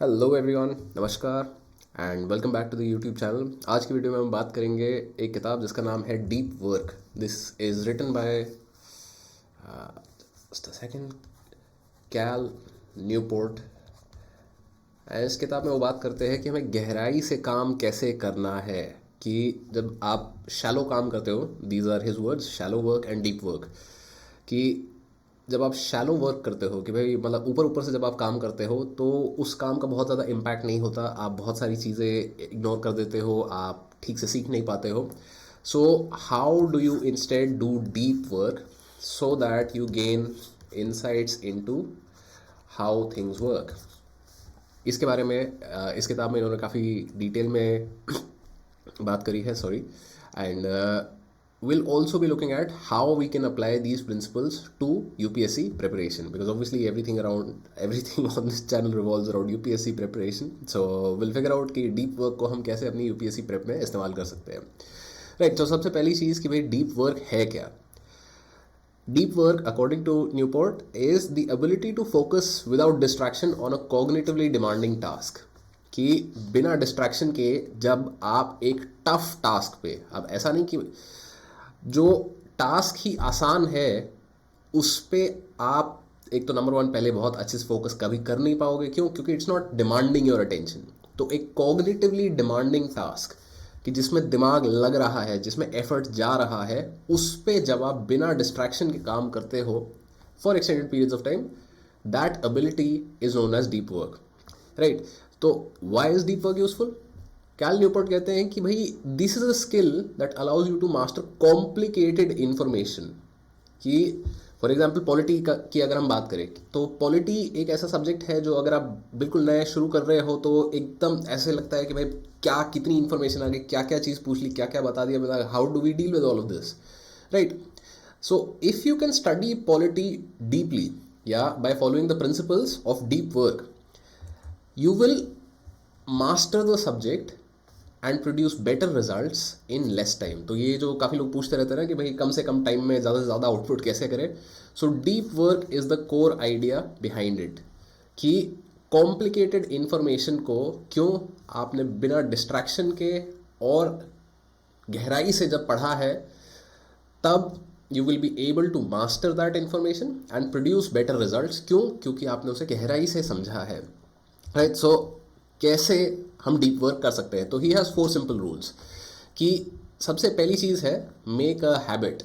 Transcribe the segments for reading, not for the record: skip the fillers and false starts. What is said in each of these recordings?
Hello everyone, नमस्कार and welcome back to the YouTube channel. आज की वीडियो में हम बात करेंगे एक किताब जिसका नाम है deep work. This is written by just a second Cal Newport. इस किताब में वो बात करते हैं कि हमें गहराई से काम कैसे करना है। कि जब आप शैलो काम करते हो, these are his words, shallow work and deep work. कि जब आप शैलो वर्क करते हो, कि भाई मतलब ऊपर ऊपर से जब आप काम करते हो तो उस काम का बहुत ज़्यादा इम्पैक्ट नहीं होता, आप बहुत सारी चीज़ें इग्नोर कर देते हो, आप ठीक से सीख नहीं पाते हो। So how do you instead do deep work so that you gain insights into how things work। इसके बारे में इस किताब में इन्होंने काफ़ी डिटेल में बात करी है, sorry. And we'll also be looking at how we can apply these principles to UPSC preparation, because obviously everything on this channel revolves around UPSC preparation. So we'll figure out कि deep work को हम कैसे अपनी UPSC prep में इस्तेमाल कर सकते हैं। राइट, तो सबसे पहली चीज़ कि भाई डीप वर्क है क्या। Deep work, according to Newport, is the ability to focus without distraction on a cognitively demanding task। कि बिना डिस्ट्रैक्शन के जब आप एक टफ टास्क पे, अब ऐसा नहीं कि जो टास्क ही आसान है उस पे आप, एक तो नंबर वन, पहले बहुत अच्छे से फोकस कभी कर नहीं पाओगे। क्यों? क्योंकि it's not demanding your attention. तो एक कॉग्निटिवली डिमांडिंग टास्क कि जिसमें दिमाग लग रहा है, जिसमें एफर्ट जा रहा है, उस पे जब आप बिना डिस्ट्रैक्शन के काम करते हो for extended periods of time, that ability is known as deep work. Right, तो why is deep work useful? Cal Newport कहते हैं कि भाई this is a skill that allows you to master complicated information. कि for example polity की अगर हम बात करें तो पॉलिटी एक ऐसा सब्जेक्ट है जो अगर आप बिल्कुल नए शुरू कर रहे हो तो एकदम ऐसे लगता है कि भाई क्या कितनी इन्फॉर्मेशन आ गई, क्या क्या चीज़ पूछ ली, क्या क्या बता दिया, how do we deal with all of this. Right, so if you can study polity deeply या by following the principles of deep work, you will master the subject and produce better results in less time। तो ये जो काफ़ी लोग पूछते रहते हैं ना कि भाई कम से कम टाइम में ज़्यादा से ज़्यादा आउटपुट कैसे करें। So deep work is the core idea behind it. कि कॉम्प्लिकेटेड इंफॉर्मेशन को क्यों आपने बिना डिस्ट्रैक्शन के और गहराई से जब पढ़ा है, तब you will be able to master that information and produce better results. क्यों? क्योंकि आपने उसे गहराई से समझा है। राइट, सो कैसे हम डीप वर्क कर सकते हैं? तो ही हैज़ 4 सिंपल रूल्स। कि सबसे पहली चीज़ है मेक अ हैबिट।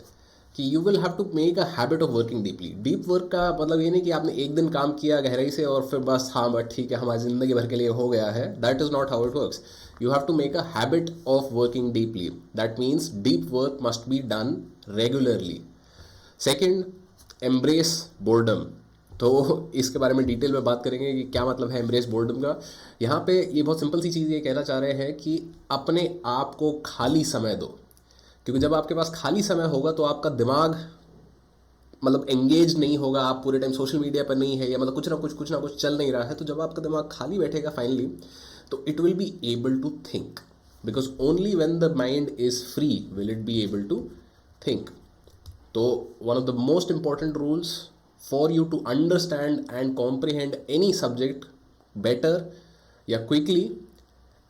कि you will have to make a habit of working deeply. Deep work का मतलब ये नहीं कि आपने एक दिन काम किया गहराई से और फिर बस हाँ बट ठीक है हमारी ज़िंदगी भर के लिए हो गया है। That is not how it works. You have to make a habit of working deeply. That means deep work must be done regularly. Second, embrace boredom. तो इसके बारे में डिटेल में बात करेंगे कि क्या मतलब है एम्ब्रेस बोर्डम का। यहाँ पे ये बहुत सिंपल सी चीज़ ये कहना चाह रहे हैं कि अपने आप को खाली समय दो। क्योंकि जब आपके पास खाली समय होगा तो आपका दिमाग मतलब एंगेज नहीं होगा, आप पूरे टाइम सोशल मीडिया पर नहीं है या मतलब कुछ ना कुछ चल नहीं रहा है। तो जब आपका दिमाग खाली बैठेगा फाइनली, तो it will be able to think, because only when the mind is free will it be able to think. तो one of the most important rules for you to understand and comprehend any subject better या quickly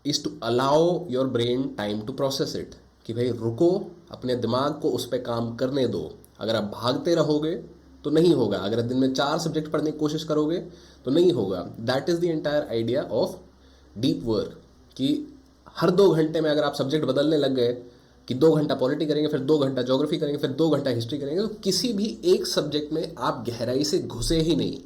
is to allow your brain time to process it। कि भाई रुको, अपने दिमाग को उस पर काम करने दो। अगर आप भागते रहोगे तो नहीं होगा, अगर दिन में 4 सब्जेक्ट पढ़ने की कोशिश करोगे तो नहीं होगा। That is the entire idea of deep work. कि हर 2 घंटे में अगर आप सब्जेक्ट बदलने लग गए कि 2 घंटा पॉलिटी करेंगे, फिर 2 घंटा ज्योग्राफी करेंगे, फिर 2 घंटा हिस्ट्री करेंगे, तो किसी भी एक सब्जेक्ट में आप गहराई से घुसे ही नहीं।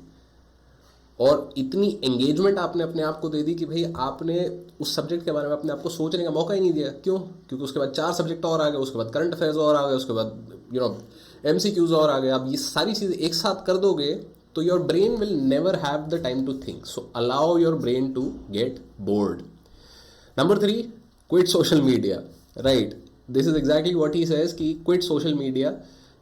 और इतनी एंगेजमेंट आपने अपने आप को दे दी कि भाई आपने उस सब्जेक्ट के बारे में अपने आप को सोचने का मौका ही नहीं दिया। क्यों? क्योंकि उसके बाद 4 सब्जेक्ट और आ गए, उसके बाद करंट अफेयर्स और आ गए, उसके बाद MCQs और आ गए। अब ये सारी चीज़ें एक साथ कर दोगे तो your brain will never have the time to think. So allow your brain to get bored. Number 3, quit social media. Right, this is exactly what he says कि क्विट सोशल मीडिया।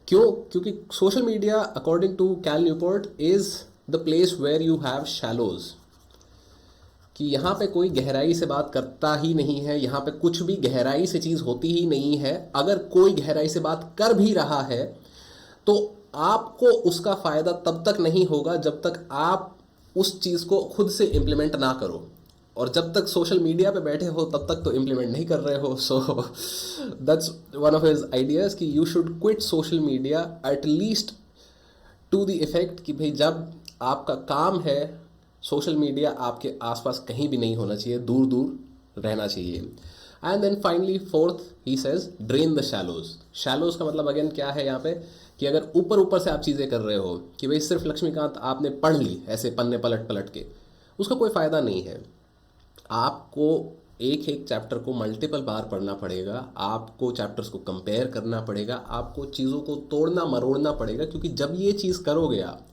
क्यों? क्योंकि social media according to Cal Newport is the place where you have shallows. कि यहाँ पे कोई गहराई से बात करता ही नहीं है, यहाँ पे कुछ भी गहराई से चीज़ होती ही नहीं है। अगर कोई गहराई से बात कर भी रहा है तो आपको उसका फ़ायदा तब तक नहीं होगा जब तक आप उस चीज़ को खुद से इम्प्लीमेंट ना करो, और जब तक सोशल मीडिया पे बैठे हो तब तक तो इम्प्लीमेंट नहीं कर रहे हो. So that's one of his ideas कि you should quit social media at least to the effect कि भाई जब आपका काम है, सोशल मीडिया आपके आसपास कहीं भी नहीं होना चाहिए, दूर दूर रहना चाहिए. And then finally fourth he says drain the shallows. Shallows का मतलब अगेन क्या है यहाँ पे, कि अगर ऊपर ऊपर से आप चीज़ें कर रहे हो कि भाई सिर्फ लक्ष्मीकांत आपने पढ़ ली ऐसे पन्ने पलट पलट के, उसका कोई फ़ायदा नहीं है. आपको एक एक चैप्टर को मल्टीपल बार पढ़ना पड़ेगा, आपको चैप्टर्स को कंपेयर करना पड़ेगा, आपको चीज़ों को तोड़ना मरोड़ना पड़ेगा, क्योंकि जब ये चीज़ करोगे आप,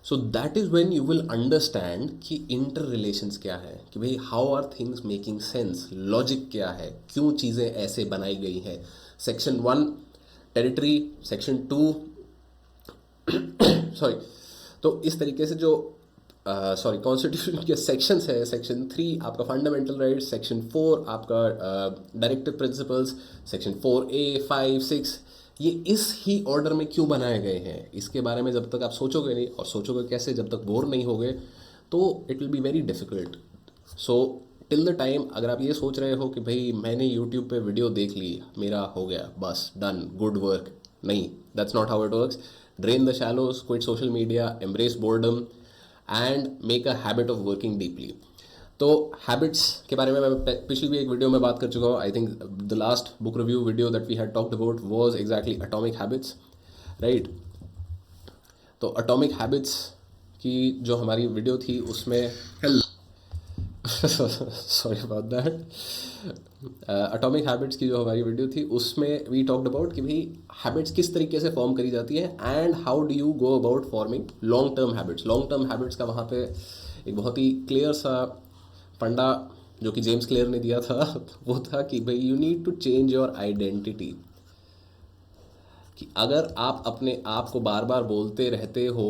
so that is when you will understand कि इंटर रिलेशंस क्या है, कि भाई how are things making sense, logic क्या है, क्यों चीज़ें ऐसे बनाई गई हैं. सेक्शन 1 टेरिटरी, सेक्शन 2 सॉरी, तो इस तरीके से जो कॉन्स्टिट्यूशन के सेक्शंस है, सेक्शन 3 आपका फंडामेंटल राइट्स, सेक्शन 4 आपका डायरेक्टिव प्रिंसिपल्स, सेक्शन 4A 5 6, ये इस ही ऑर्डर में क्यों बनाए गए हैं, इसके बारे में जब तक आप सोचोगे नहीं, और सोचोगे कैसे, जब तक बोर नहीं होगे, तो it will be very difficult. So till the time अगर आप ये सोच रहे हो कि भाई मैंने यूट्यूब पे वीडियो देख ली, मेरा हो गया, बस डन, गुड वर्क, नहीं, that's not how it works. Drain the shallows, quit social media, embrace boredom and make a habit of working deeply. तो हैबिट्स के बारे में मैं पिछली भी एक वीडियो में बात कर चुका हूँ. I think the last book review video that we had talked about was exactly Atomic Habits, right. तो एटॉमिक हैबिट्स की जो हमारी वीडियो थी उसमें sorry about that. Atomic Habits की जो हमारी वीडियो थी उसमें वी टॉक्ड अबाउट कि भाई हैबिट्स किस तरीके से फॉर्म करी जाती है and how do you go about forming long term habits. Long term habits का वहाँ पे एक बहुत ही क्लियर सा फंडा जो कि जेम्स क्लियर ने दिया था वो था कि भाई you need to change your identity. कि अगर आप अपने आप को बार बार बोलते रहते हो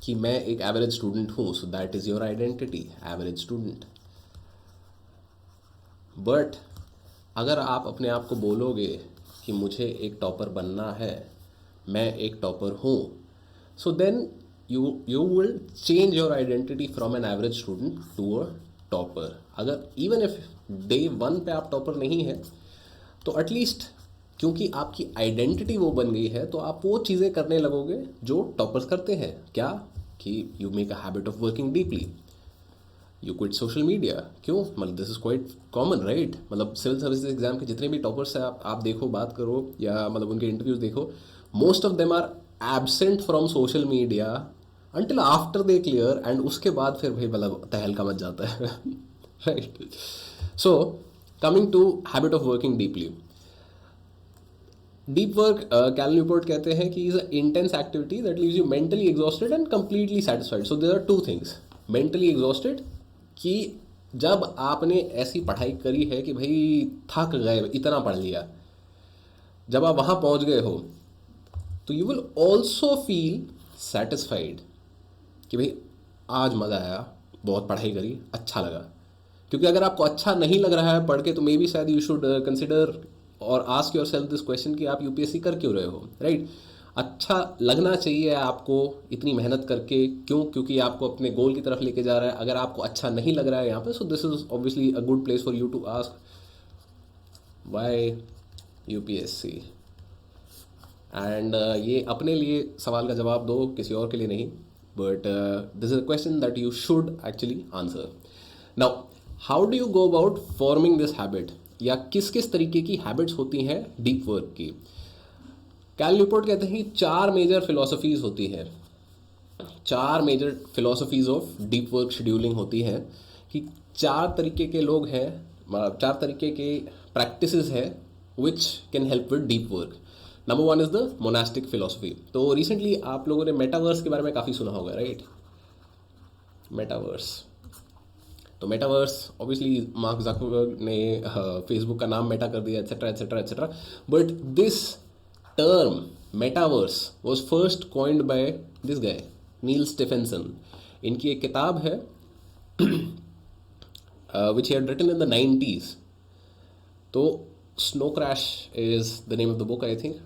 कि मैं एक एवरेज स्टूडेंट हूँ, सो that is your identity, average student. But अगर आप अपने आप को बोलोगे कि मुझे एक टॉपर बनना है, मैं एक टॉपर हूँ, so then you will change your identity from an average student to a topper. अगर इवन इफ डे 1 पे आप टॉपर नहीं है, तो एटलीस्ट क्योंकि आपकी आइडेंटिटी वो बन गई है, तो आप वो चीज़ें करने लगोगे जो टॉपर्स करते हैं. क्या कि you make a habit of working deeply, you quit social media. क्यों, मतलब this is quite common, right. मतलब सिविल सर्विसेज एग्जाम के जितने भी टॉपर्स हैं आप देखो, बात करो, या मतलब उनके इंटरव्यूज देखो, most of them are absent from social media until after they clear, and उसके बाद फिर भाई मतलब तहलका मच जाता है right. So coming to habit of working deeply. Deep work Cal Newport कहते हैं कि is a intense activity that leaves you mentally exhausted and completely satisfied. So there are two things. Mentally exhausted कि जब आपने ऐसी पढ़ाई करी है कि भाई थक गए, इतना पढ़ लिया, जब आप वहाँ पहुँच गए हो, तो you will also feel satisfied कि भाई आज मज़ा आया, बहुत पढ़ाई करी, अच्छा लगा. क्योंकि अगर आपको अच्छा नहीं लग रहा है पढ़ के, तो मे बी शायद यू शुड कंसिडर और ask your self this question कि आप यूपीएससी कर क्यों रहे हो, राइट. अच्छा लगना चाहिए आपको इतनी मेहनत करके. क्यों, क्योंकि आपको अपने गोल की तरफ लेके जा रहा है. अगर आपको अच्छा नहीं लग रहा है यहाँ पे, so this is obviously a good place for you to ask why UPSC. And ये अपने लिए सवाल का जवाब दो, किसी और के लिए नहीं. But this is a question that you should actually answer. Now how do you go about forming this habit, या किस किस तरीके की हैबिट्स होती हैं डीप वर्क की. कैल न्यूपोर्ट कहते हैं कि 4 मेजर फिलोसफीज़ होती हैं, 4 major philosophies of deep work scheduling होती हैं. कि 4 तरीके के लोग हैं, 4 तरीके के प्रैक्टिसेस हैं which can help with deep work. Number 1 is the monastic philosophy. तो रिसेंटली आप लोगों ने मेटावर्स के बारे में काफ़ी सुना होगा, राइट. मेटावर्स, तो मेटावर्स ऑब्वियसली मार्क जकरबर्ग ने फेसबुक का नाम मेटा कर दिया, etcetera etcetera etcetera. But this term metaverse was first coined by this guy Neal Stephenson. इनकी एक किताब है which he had written in the 90s. तो Snow Crash is the name of the book, I think.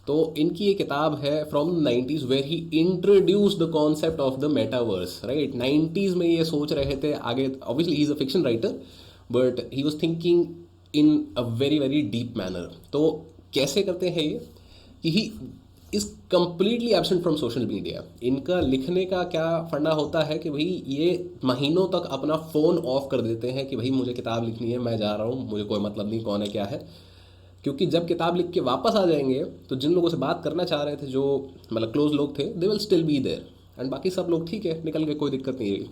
तो इनकी ये किताब है from 90s where he introduce the concept of the metaverse, right. 90s में ये सोच रहे थे आगे, obviously he is a fiction writer, but he was thinking in a very very deep manner. तो कैसे करते हैं ये कि he is completely absent from social media. इनका लिखने का क्या फंडा होता है कि भाई ये महीनों तक अपना फ़ोन ऑफ कर देते हैं कि भाई मुझे किताब लिखनी है, मैं जा रहा हूँ, मुझे कोई मतलब नहीं कौन है क्या है। क्योंकि जब किताब लिख के वापस आ जाएंगे तो जिन लोगों से बात करना चाह रहे थे, जो मतलब क्लोज लोग थे, they will still be there, and बाकी सब लोग ठीक है निकल गए, कोई दिक्कत नहीं रही।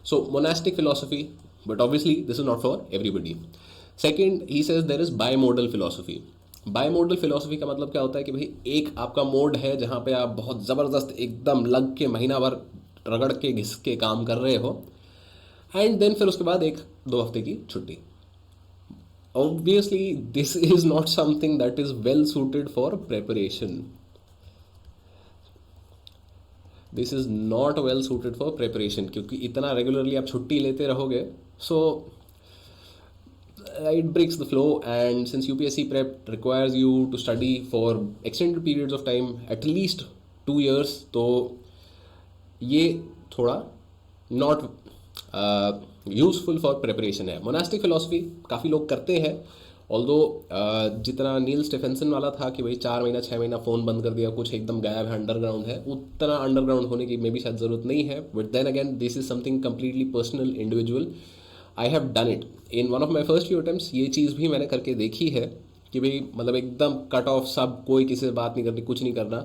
So monastic philosophy, but obviously this is not for everybody. Second, he says there is bimodal philosophy. Bimodal philosophy का मतलब क्या होता है कि भाई एक आपका मोड है जहाँ पे आप बहुत ज़बरदस्त एकदम लग के महीना भर रगड़ के घिस के काम कर रहे हो, एंड देन फिर उसके बाद एक दो हफ्ते की छुट्टी। Obviously this is not something that is well suited for preparation. This is not well suited for preparation, क्योंकि इतना रेगुलरली आप छुट्टी लेते रहोगे, so it breaks the flow. And since UPSC prep requires you to study for extended periods of time, at least 2 years, तो ये थोड़ा not useful for preparation है। मोनास्टिक फिलोसफी काफ़ी लोग करते हैं, ऑल्दो जितना नील स्टेफेंसन वाला था कि भाई 4 महीना 6 महीना फ़ोन बंद कर दिया, कुछ एकदम गायब है, अंडरग्राउंड है, उतना अंडरग्राउंड होने की मे भी शायद ज़रूरत नहीं है। But then again this is something completely personal, individual. I have done it in one of my first few attempts. ये चीज़ भी मैंने करके देखी है कि भाई मतलब एकदम कट ऑफ, सब कोई किसी से बात नहीं करनी, कुछ नहीं करना,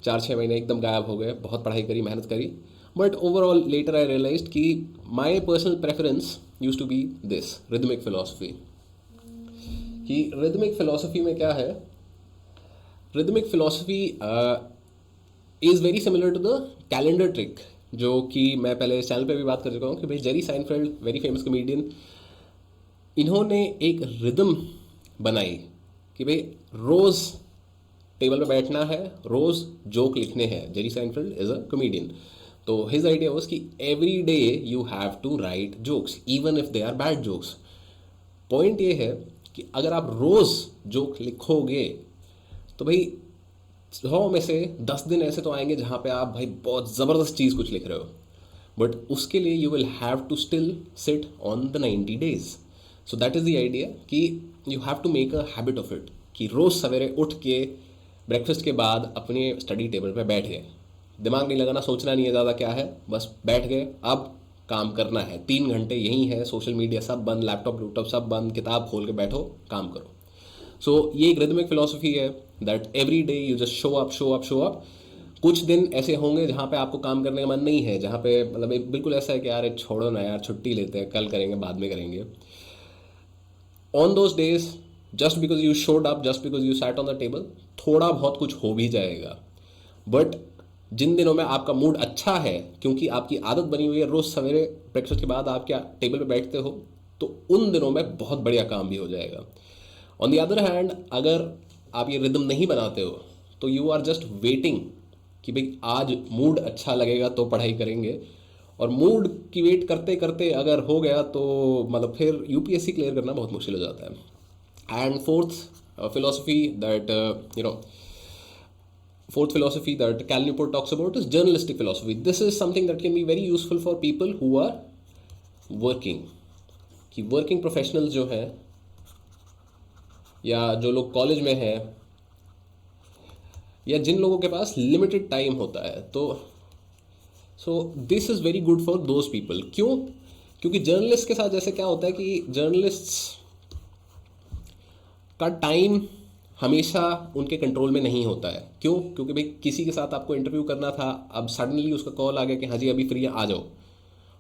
4-6 महीने एकदम गायब हो गए, बहुत पढ़ाई करी, मेहनत करी। But overall later I realized कि my personal preference use to be this rhythmic philosophy. कि रिदमिक फिलोसफी में क्या है, rhythmic philosophy is very similar to the calendar trick, जो कि मैं पहले इस चैनल पे भी बात कर चुका हूँ कि भाई Jerry Seinfeld, very famous comedian, इन्होंने एक रिदम बनाई कि भाई रोज़ टेबल पे बैठना है, रोज़ जोक लिखने हैं। Jerry Seinfeld is a comedian, तो हिज आइडिया वाज कि every day you have to write jokes even if they are bad jokes. Point ये है कि अगर आप रोज़ जोक लिखोगे तो भाई 100 में से 10 दिन ऐसे तो आएंगे जहाँ पे आप भाई बहुत ज़बरदस्त चीज़ कुछ लिख रहे हो, बट उसके लिए you will have to still sit on the 90 days। So that is the idea that you have to make a habit of it, कि रोज़ सवेरे उठ के ब्रेकफास्ट के बाद अपने स्टडी टेबल पे बैठ गए, दिमाग नहीं लगाना, सोचना नहीं है ज़्यादा क्या है, बस बैठ गए, अब काम करना है, 3 घंटे यही है, सोशल मीडिया सब बंद, लैपटॉप सब बंद, किताब खोल के बैठो, काम करो। सो ये एक रिदमिक फिलोसफी है that every day you just show up show up show up. कुछ दिन ऐसे होंगे जहाँ पे आपको काम करने का मन नहीं है, जहाँ पे मतलब एक बिल्कुल ऐसा है कि यार छोड़ो ना यार, छुट्टी लेते हैं, कल करेंगे, बाद में करेंगे। On those days just because you showed up, just because you sat on the table, थोड़ा बहुत कुछ हो भी जाएगा। बट जिन दिनों में आपका मूड अच्छा है, क्योंकि आपकी आदत बनी हुई है रोज़ सवेरे ब्रेकफास्ट के बाद आप क्या टेबल पे बैठते हो, तो उन दिनों में बहुत बढ़िया काम भी हो जाएगा। ऑन द अदर हैंड, अगर आप ये रिदम नहीं बनाते हो तो यू आर जस्ट वेटिंग कि भाई आज मूड अच्छा लगेगा तो पढ़ाई करेंगे, और मूड की वेट करते करते अगर हो गया तो मतलब फिर यूपीएससी क्लियर करना बहुत मुश्किल हो जाता है। And philosophy that you know fourth philosophy that Cal Newport talks about is journalistic philosophy. This is something that can be very useful for people who are working, कि working professionals जो हैं या जो लोग कॉलेज में हैं या जिन लोगों के पास लिमिटेड टाइम होता है, तो सो this is very good for those people. क्यों? क्योंकि जर्नलिस्ट के साथ जैसे क्या होता है कि जर्नलिस्ट का टाइम हमेशा उनके कंट्रोल में नहीं होता है। क्यों? क्योंकि भाई किसी के साथ आपको इंटरव्यू करना था, अब सडनली उसका कॉल आ गया कि हाँ जी अभी फ्री है, आ जाओ,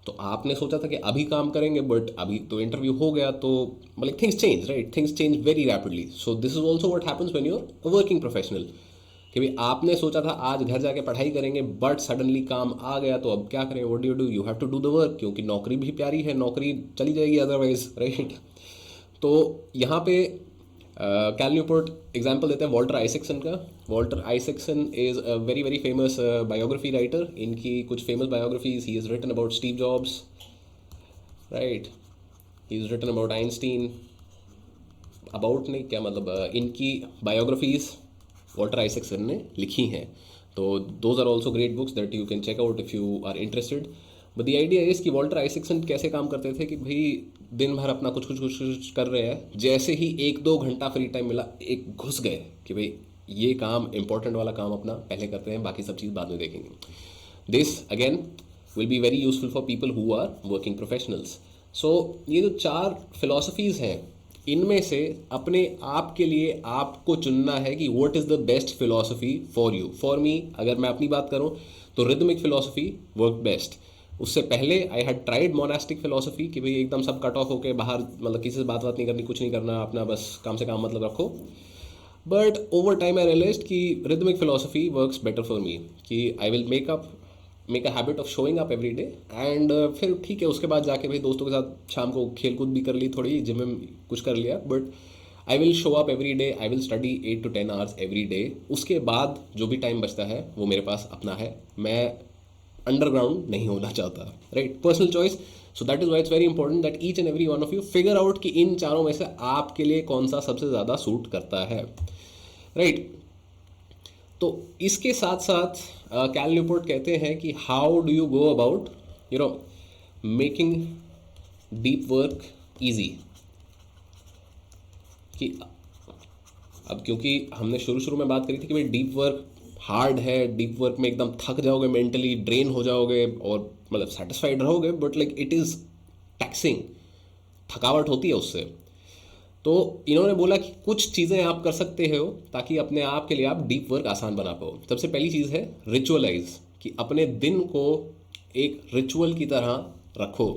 तो आपने सोचा था कि अभी काम करेंगे, बट अभी तो इंटरव्यू हो गया, तो मतलब things change, right, things change very rapidly. So this is also what happens when you are a working professional, कि भाई आपने सोचा था आज घर जाके पढ़ाई करेंगे, बट सडनली काम आ गया, तो अब क्या करें, what do you have to do the work, क्योंकि नौकरी भी प्यारी है, नौकरी चली जाएगी अदरवाइज, राइट। तो यहाँ पे कैल न्यूपोर्ट एग्जाम्पल देते हैं वॉल्टर आइसेक्सन का। Walter Isaacson is a very very famous biography writer. इनकी कुछ famous biographies, he is written about Steve Jobs, right, he is written about Einstein, about नहीं क्या मतलब इनकी बायोग्राफीज वॉल्टर आइजैक्सन ने लिखी हैं। तो those are also great books that you can check out if you are interested. But the idea is कि Walter Isaacson कैसे काम करते थे कि भाई दिन भर अपना कुछ कर रहे हैं, जैसे ही 1-2 घंटा फ्री टाइम मिला एक घुस गए कि भाई ये काम इंपॉर्टेंट वाला काम अपना पहले करते हैं, बाकी सब चीज़ बाद में देखेंगे। This again will be very useful for people who are working professionals. So ये जो 4 फिलॉसफीज़ हैं, इनमें से अपने आप के लिए आपको चुनना है कि what is the best philosophy for you. For me, अगर मैं अपनी बात करूं तो रिदमिक फिलॉसफी वर्क बेस्ट। उससे पहले I had tried monastic philosophy कि भाई एकदम सब कट ऑफ होकर बाहर, मतलब किसी से बात नहीं करनी, कुछ नहीं करना, अपना बस काम से काम मतलब रखो। But over time I realized कि rhythmic philosophy works better for me, कि I will make a habit of showing up every day and फिर ठीक है, उसके बाद जाके भाई दोस्तों के साथ शाम को खेल कूद भी कर ली, थोड़ी जिम में कुछ कर लिया, but I will show up every day, I will study 8 to 10 hours every day. उसके बाद जो भी टाइम बचता है वो मेरे पास अपना है, मैं अंडरग्राउंड नहीं होना चाहता, right? Personal choice. So that is why it's very important that each and every one of you figure out कि इन चारों में से आपके लिए कौन सा सबसे ज़्यादा सूट करता है, राइट? तो इसके साथ साथ कैल न्यूपोर्ट कहते हैं कि how do you go about making deep work easy. कि अब क्योंकि हमने शुरू में बात करी थी कि भाई डीप वर्क हार्ड है, डीप वर्क में एकदम थक जाओगे, मेंटली ड्रेन हो जाओगे और मतलब सेटिस्फाइड रहोगे, but like it is taxing, थकावट होती है उससे। तो इन्होंने बोला कि कुछ चीज़ें आप कर सकते हो ताकि अपने आप के लिए आप डीप वर्क आसान बना पाओ। सबसे पहली चीज़ है रिचुअलाइज, कि अपने दिन को एक रिचुअल की तरह रखो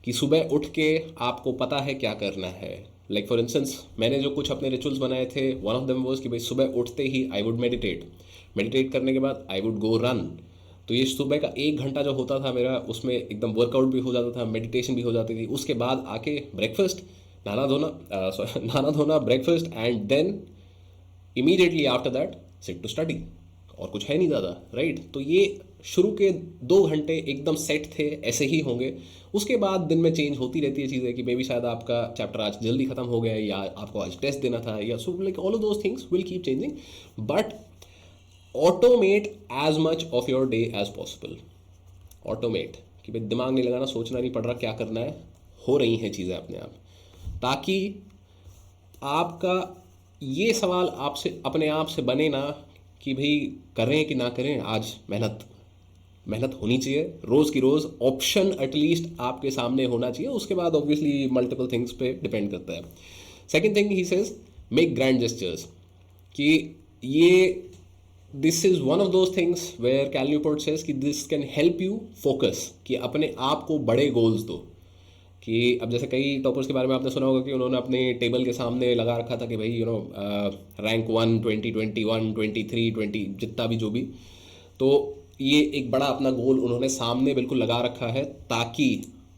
कि सुबह उठ के आपको पता है क्या करना है। लाइक फॉर इंस्टेंस, मैंने जो कुछ अपने रिचुअल्स बनाए थे, वन ऑफ देम वाज कि भाई सुबह उठते ही आई वुड मेडिटेट करने के बाद आई वुड गो रन। तो ये सुबह का 1 घंटा जो होता था मेरा, उसमें एकदम वर्कआउट भी हो जाता था, मेडिटेशन भी हो जाती थी। उसके बाद आके ब्रेकफास्ट, नहाना धोना, breakfast, and then immediately after that sit to study. और कुछ है नहीं ज़्यादा, राइट? तो ये शुरू के 2 घंटे एकदम सेट थे, ऐसे ही होंगे। उसके बाद दिन में चेंज होती रहती है चीज़ें, कि मे बी शायद आपका चैप्टर आज जल्दी खत्म हो गया है, या आपको आज टेस्ट देना था, या so like all of those things will keep changing. But automate as much of your day as possible. Automate, कि भाई दिमाग नहीं लगाना, सोचना नहीं पड़ रहा क्या करना है, हो रही हैं चीज़ें अपने आप, ताकि आपका ये सवाल आपसे अपने आप से बने ना कि भाई करें कि ना करें। आज मेहनत होनी चाहिए, रोज़ की रोज़ ऑप्शन एटलीस्ट आपके सामने होना चाहिए। उसके बाद ऑब्वियसली मल्टीपल थिंग्स पे डिपेंड करता है। Second thing he says make grand gestures, कि ये this is one of those things where Cal Newport says कि this can help you focus, कि अपने आप को बड़े गोल्स दो। कि अब जैसे कई टॉपर्स के बारे में आपने सुना होगा कि उन्होंने अपने टेबल के सामने लगा रखा था कि भाई रैंक 1 20 21 23 20 जितना भी जो भी। तो ये एक बड़ा अपना गोल उन्होंने सामने बिल्कुल लगा रखा है, ताकि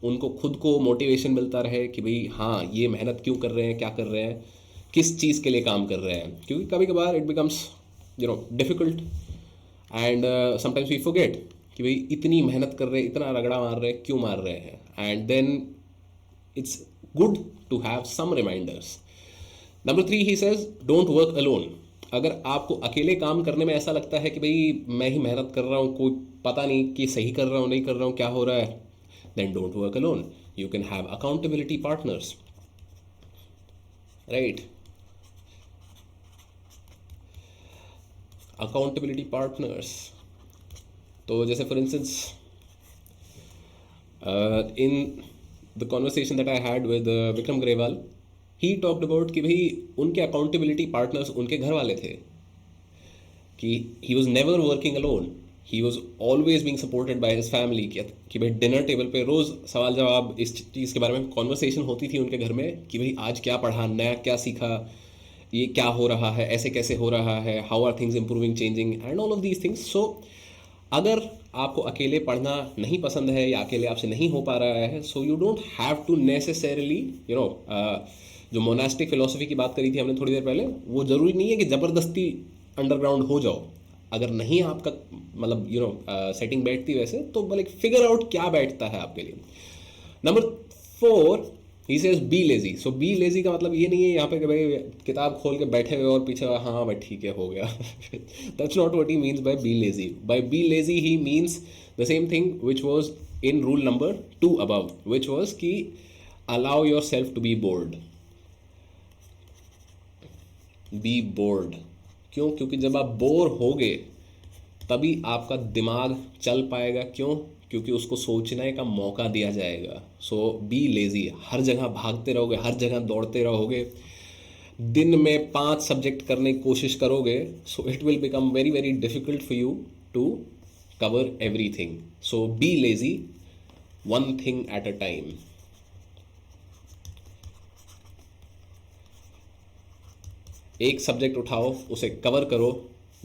उनको खुद को मोटिवेशन मिलता रहे कि भाई हाँ, ये मेहनत क्यों कर रहे हैं, क्या कर रहे हैं, किस चीज़ के लिए काम कर रहे हैं। क्योंकि कभी कभार it becomes difficult and sometimes we forget कि भाई इतनी मेहनत कर रहे हैं, इतना रगड़ा मार रहे हैं, क्यों मार रहे हैं। And then it's good to have some reminders. Number 3 he says don't work alone. अगर आपको अकेले काम करने में ऐसा लगता है कि भाई मैं ही मेहनत कर रहा हूँ, कोई पता नहीं कि सही कर रहा हूँ नहीं कर रहा हूँ, क्या हो रहा है, then don't work alone. You can have accountability partners, right? Accountability partners. तो जैसे for instance in the conversation that I had with Vikram Grewal, he talked about कि भाई उनके accountability partners उनके घर वाले थे, कि he was never working alone, he was always being supported by his family। कि भाई डिनर टेबल पे रोज़ सवाल जवाब इस चीज़ के बारे में कॉन्वर्सेशन होती थी उनके घर में, कि भाई आज क्या पढ़ा, नया क्या सीखा, ये क्या हो रहा है, ऐसे कैसे हो रहा है, how are things improving, changing and all of these things. So अगर आपको अकेले पढ़ना नहीं पसंद है या अकेले आपसे नहीं हो पा रहा है, so you don't have to necessarily जो मोनास्टिक फिलोसफी की बात करी थी हमने थोड़ी देर पहले, वो ज़रूरी नहीं है कि ज़बरदस्ती अंडरग्राउंड हो जाओ। अगर नहीं आपका मतलब सेटिंग बैठती वैसे, तो लाइक फिगर आउट क्या बैठता है आपके लिए। Number 4 he says be lazy. So be lazy का मतलब ये नहीं है यहाँ पे कि भाई किताब खोल के बैठे हुए और पीछे हाँ भाई ठीक है हो गया। That's not what he means by be lazy. By be lazy he means the same thing which was in rule number 2 above, which was कि allow yourself to be bored. Be bored क्यों? क्योंकि जब आप bore होगे तभी आपका दिमाग चल पाएगा। क्यों? क्योंकि उसको सोचने का मौका दिया जाएगा। सो बी लेजी। हर जगह भागते रहोगे, हर जगह दौड़ते रहोगे, दिन में 5 सब्जेक्ट करने की कोशिश करोगे, so it will become very very difficult for you to cover everything. So be lazy, one thing at a time. एक सब्जेक्ट उठाओ, उसे कवर करो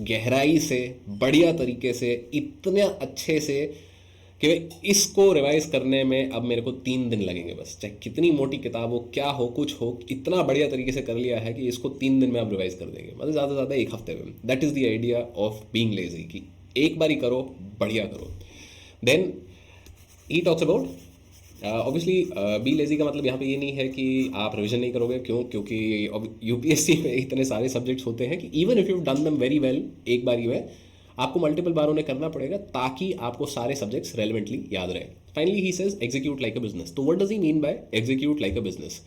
गहराई से, बढ़िया तरीके से, इतने अच्छे से कि इसको रिवाइज करने में अब मेरे को 3 दिन लगेंगे बस। चाहे कितनी मोटी किताब हो, क्या हो, कुछ हो, इतना बढ़िया तरीके से कर लिया है कि इसको 3 दिन में आप रिवाइज कर देंगे, मतलब ज़्यादा से ज़्यादा 1 हफ्ते में। That is the idea of being lazy कि एक बार ही करो, बढ़िया करो। Then he talks about obviously be lazy का मतलब यहाँ पे ये नहीं है कि आप रिवीजन नहीं करोगे। क्यों? क्योंकि यूपीएससी में इतने सारे सब्जेक्ट्स होते हैं कि इवन इफ यू डन दम वेरी वेल एक बार ही में, आपको मल्टीपल बार उन्हें करना पड़ेगा ताकि आपको सारे सब्जेक्ट्स रेलिवेंटली याद रहे। Finally he says execute like a business. तो what does he mean by execute like a business?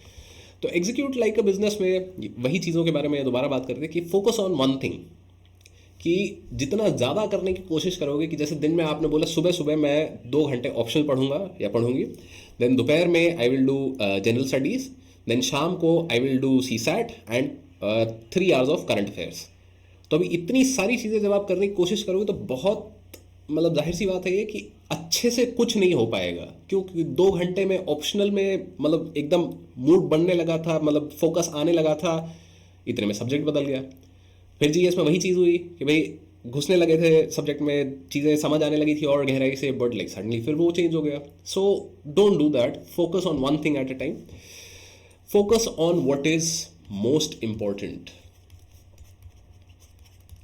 तो एग्जीक्यूट लाइक अ बिजनेस में वही चीज़ों के बारे में दोबारा बात करते हैं कि फोकस ऑन वन थिंग। कि जितना ज़्यादा करने की कोशिश करोगे, कि जैसे दिन में आपने बोला सुबह सुबह मैं 2 घंटे ऑप्शनल पढ़ूंगा या पढ़ूंगी, देन दोपहर में I will do general studies, then शाम को I will do CSAT and 3 hours of current affairs. तो अभी इतनी सारी चीज़ें जब आप करने की कोशिश करोगे तो बहुत, मतलब जाहिर सी बात है ये कि अच्छे से कुछ नहीं हो पाएगा। क्योंकि 2 घंटे में ऑप्शनल में मतलब एकदम मूड बनने लगा था, मतलब फोकस आने लगा था, इतने में सब्जेक्ट बदल गया। फिर जीएस में वही चीज़ हुई कि भाई घुसने लगे थे सब्जेक्ट में, चीज़ें समझ आने लगी थी और गहराई से, बट लाइक सडनली फिर वो चेंज हो गया। So don't do that, focus on one thing at a time, focus on what is most important,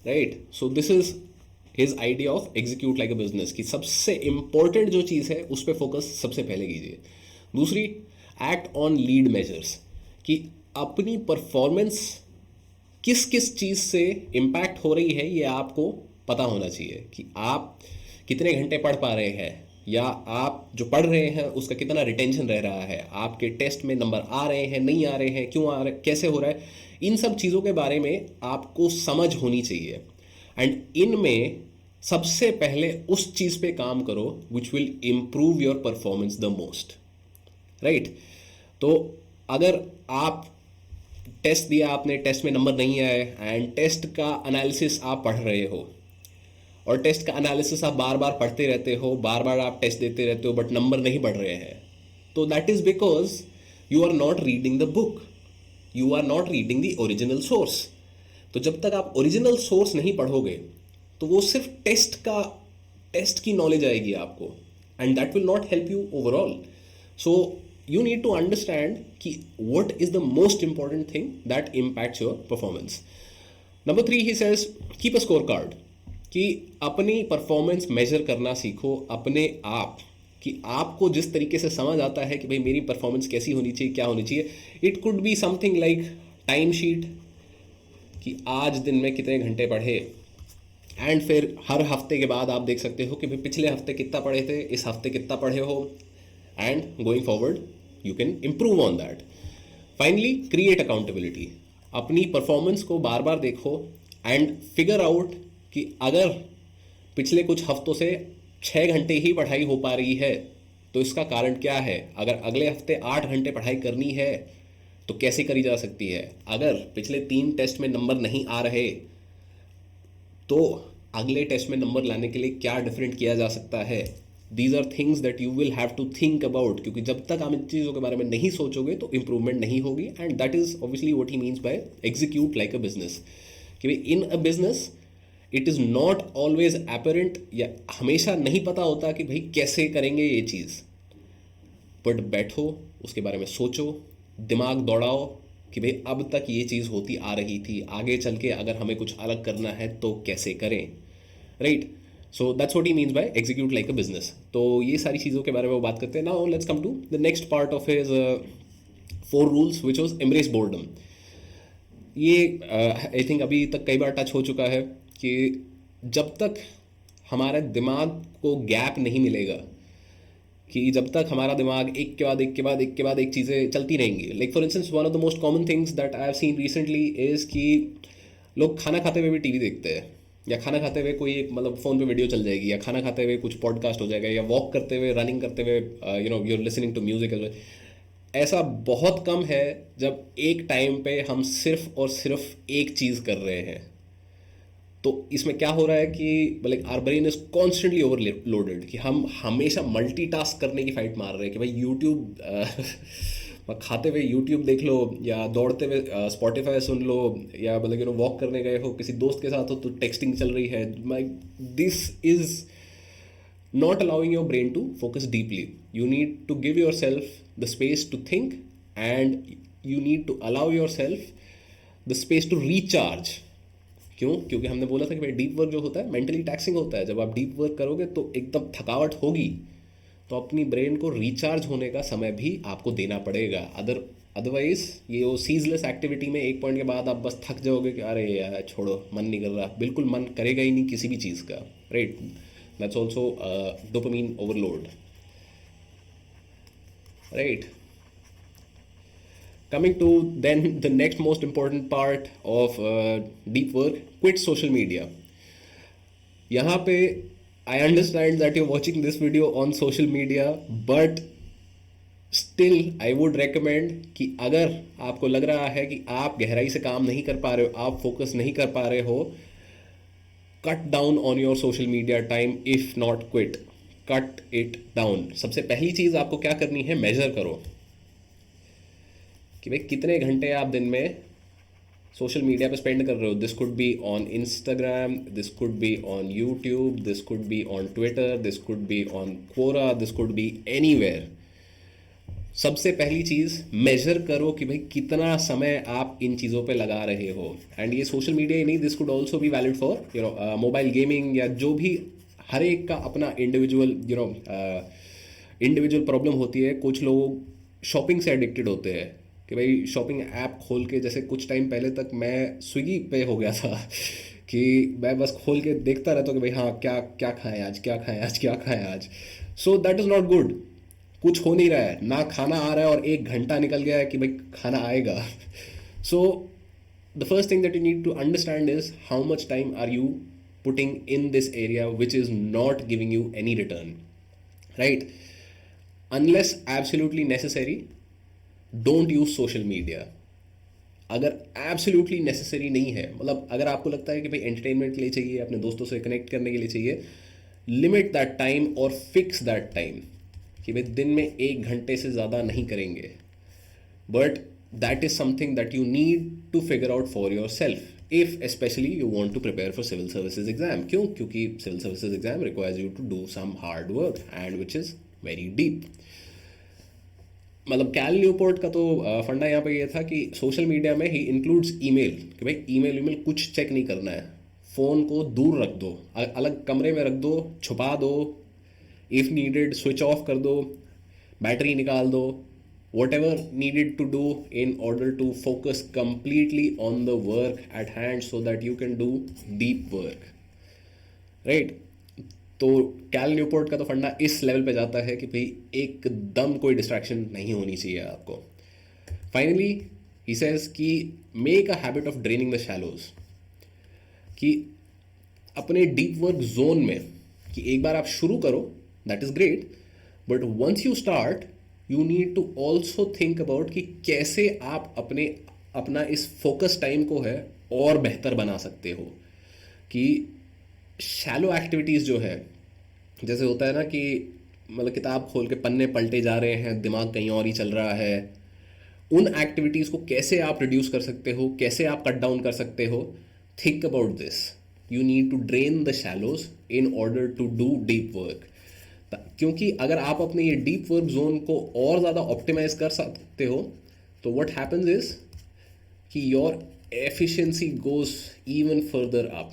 right? So this is his idea of execute like a business, कि सबसे important जो चीज़ है उस पर फोकस सबसे पहले कीजिए। दूसरी, एक्ट ऑन लीड मेजर्स, कि अपनी परफॉर्मेंस किस किस चीज़ से इम्पैक्ट हो रही है ये आपको पता होना चाहिए। कि आप कितने घंटे पढ़ पा रहे हैं, या आप जो पढ़ रहे हैं उसका कितना रिटेंशन रह रहा है, आपके टेस्ट में नंबर आ रहे हैं, नहीं आ रहे हैं, क्यों आ रहे, कैसे हो रहा है, इन सब चीज़ों के बारे में आपको समझ होनी चाहिए। एंड इनमें सबसे पहले उस चीज़ पे काम करो which will improve your performance the most, right? तो अगर आप टेस्ट दिया, आपने टेस्ट में नंबर नहीं आए, एंड टेस्ट का एनालिसिस आप पढ़ रहे हो, और टेस्ट का एनालिसिस आप बार बार पढ़ते रहते हो, बार बार आप टेस्ट देते रहते हो, बट नंबर नहीं बढ़ रहे हैं, तो that is because you are not reading the book, you are not reading the original source. तो जब तक आप ओरिजिनल सोर्स नहीं पढ़ोगे तो वो सिर्फ टेस्ट की नॉलेज आएगी आपको, and that will not help you overall. So you need to understand कि what is the most important thing that impacts your performance. Number 3 he says keep a scorecard, कि अपनी परफॉर्मेंस मेजर करना सीखो अपने आप, कि आपको जिस तरीके से समझ आता है कि भाई मेरी परफॉर्मेंस कैसी होनी चाहिए, क्या होनी चाहिए। It could be something like time sheet, कि आज दिन में कितने घंटे पढ़े, एंड फिर हर हफ्ते के बाद आप देख सकते हो कि भाई पिछले हफ्ते कितना पढ़े थे, इस हफ्ते कितना पढ़े हो, and going forward you can improve on that. Finally, create accountability, अपनी परफॉर्मेंस को बार बार देखो एंड फिगर आउट कि अगर पिछले कुछ हफ्तों से 6 घंटे ही पढ़ाई हो पा रही है तो इसका कारण क्या है, अगर अगले हफ्ते 8 घंटे पढ़ाई करनी है तो कैसे करी जा सकती है, अगर पिछले 3 टेस्ट में नंबर नहीं आ रहे तो अगले टेस्ट में नंबर लाने के लिए क्या डिफरेंट किया जा सकता है। These are things that you will have to think about, क्योंकि जब तक आप इन चीज़ों के बारे में नहीं सोचोगे तो इंप्रूवमेंट नहीं होगी। And that is obviously what he means by execute like a business, कि भाई in a business it is not always apparent, या हमेशा नहीं पता होता कि भाई कैसे करेंगे ये चीज़, बट बैठो उसके बारे में सोचो, दिमाग दौड़ाओ कि भाई अब तक ये चीज़ होती आ रही थी, आगे चल के अगर हमें कुछ अलग करना है तो कैसे करें, right? So that's what he means by execute like a business. तो ये सारी चीज़ों के बारे में वो बात करते हैं। Now let's come to the next part of his 4 rules which was embrace boredom. ये आई थिंक अभी तक कई बार टच हो चुका है कि जब तक हमारे दिमाग को गैप नहीं मिलेगा, कि जब तक हमारा दिमाग एक के बाद एक के बाद एक के बाद एक चीज़ें चलती रहेंगी। Like for instance one of the most common things that I have seen recently is कि लोग खाना खाते हुए भी टीवी देखते हैं, या खाना खाते हुए कोई एक मतलब फ़ोन पे वीडियो चल जाएगी, या खाना खाते हुए कुछ पॉडकास्ट हो जाएगा, या वॉक करते हुए रनिंग करते हुए you are listening to music as well. ऐसा बहुत कम है जब एक टाइम पे हम सिर्फ और सिर्फ एक चीज़ कर रहे हैं। तो इसमें क्या हो रहा है कि like our brain is constantly overloaded, कि हम हमेशा मल्टीटास्क करने की फाइट मार रहे हैं कि भाई यूट्यूब खाते हुए यूट्यूब देख लो, या दौड़ते हुए स्पॉटिफाई सुन लो, या मतलब वॉक करने गए हो किसी दोस्त के साथ हो तो टेक्सटिंग चल रही है। My this is not allowing your brain to focus deeply. You need to give yourself the space to think, and you need to allow yourself the space to recharge. क्यों? क्योंकि हमने बोला था कि भाई डीप वर्क जो होता है मेंटली टैक्सिंग होता है। जब आप डीप वर्क करोगे तो एकदम थकावट होगी, तो अपनी ब्रेन को रिचार्ज होने का समय भी आपको देना पड़ेगा। अदरवाइज ये वो सीजलेस एक्टिविटी में एक पॉइंट के बाद आप बस थक जाओगे कि अरे यार छोड़ो, मन नहीं कर रहा। बिल्कुल मन करेगा ही नहीं किसी भी चीज़ का, right? That's also dopamine overload, right? Coming to then the next most important part of deep work, quit social media. यहाँ पे I understand that you're watching this video on social media, but still I would recommend कि अगर आपको लग रहा है कि आप गहराई से काम नहीं कर पा रहे हो, आप फोकस नहीं कर पा रहे हो, cut down on your social media time, if not quit, cut it down. सबसे पहली चीज़ आपको क्या करनी है, मेजर करो कि भाई कितने घंटे आप दिन में सोशल मीडिया पे स्पेंड कर रहे हो। This could be on Instagram, this could be on YouTube, this could be on Twitter, this could be on Quora, this could be anywhere. सबसे पहली चीज़ मेजर करो कि भाई कितना समय आप इन चीज़ों पे लगा रहे हो। एंड ये सोशल मीडिया ही नहीं, this could also be valid for mobile gaming, या जो भी हर एक का अपना इंडिविजुअल इंडिविजुअल प्रॉब्लम होती है। कुछ लोग शॉपिंग से एडिक्टेड होते हैं कि भाई शॉपिंग ऐप खोल के, जैसे कुछ टाइम पहले तक मैं स्विगी पे हो गया था कि मैं बस खोल के देखता रहता हूँ कि भाई हाँ क्या क्या खाएं आज, क्या खाएं आज, क्या खाएं आज। सो दैट इज़ नॉट गुड। कुछ हो नहीं रहा है, ना खाना आ रहा है, और 1 घंटा निकल गया है कि भाई खाना आएगा। So the first thing that you need to understand is how much time are you putting in this area which is not giving you any return, right? Unless absolutely necessary, don't use social media. अगर absolutely necessary नहीं है, मतलब अगर आपको लगता है कि भाई एंटरटेनमेंट के लिए चाहिए, अपने दोस्तों से कनेक्ट करने के लिए चाहिए, लिमिट दैट टाइम और फिक्स दैट टाइम कि भाई दिन में 1 घंटे से ज़्यादा नहीं करेंगे। But that is something that you need to figure out for yourself, if specially you want to prepare for civil services exam. क्यों? क्योंकि civil services exam requires you to do some hard work and which is very deep. मतलब Cal Newport का तो फंडा यहाँ पे ये था कि सोशल मीडिया में ही इंक्लूड्स ईमेल, कि भाई ईमेल कुछ चेक नहीं करना है। फ़ोन को दूर रख दो, अलग कमरे में रख दो, छुपा दो, इफ़ नीडेड स्विच ऑफ कर दो, बैटरी निकाल दो, whatever needed to do in order to focus completely on the work at hand so that you can do deep work, right? तो कैल न्यूपोर्ट का तो फंडा इस लेवल पे जाता है कि भाई एकदम कोई डिस्ट्रैक्शन नहीं होनी चाहिए आपको। फाइनली ही सेज कि make a habit of draining the shallows, कि अपने डीप वर्क जोन में कि एक बार आप शुरू करो, that is great, but once you start you need to also think about कि कैसे आप अपना इस फोकस टाइम को है और बेहतर बना सकते हो। कि शैलो एक्टिविटीज़ जो है, जैसे होता है ना कि मतलब किताब खोल के पन्ने पलटे जा रहे हैं, दिमाग कहीं और ही चल रहा है, उन एक्टिविटीज़ को कैसे आप रिड्यूस कर सकते हो, कैसे आप कट डाउन कर सकते हो। Think about this. You need to drain the shallows in order to do deep work. क्योंकि अगर आप अपने ये डीप वर्क जोन को और ज़्यादा ऑप्टिमाइज कर सकते हो तो व्हाट हैपन्स इज कि your efficiency goes even further up,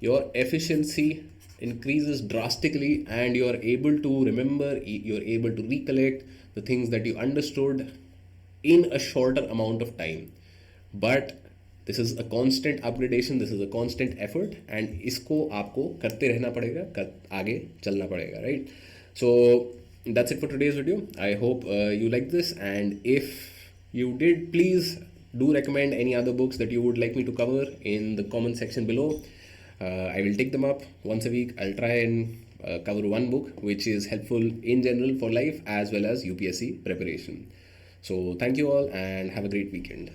your efficiency increases drastically, and you are able to remember, you are able to recollect the things that you understood in a shorter amount of time. But this is a constant upgradation, this is a constant effort, and इसको आपको करते रहना पड़ेगा, आगे चलना पड़ेगा, right? So that's it for today's video. I hope you like this, and if you did, please do recommend any other books that you would like me to cover in the comment section below. I will take them up once a week. I'll try and cover one book which is helpful in general for life as well as UPSC preparation. So thank you all and have a great weekend.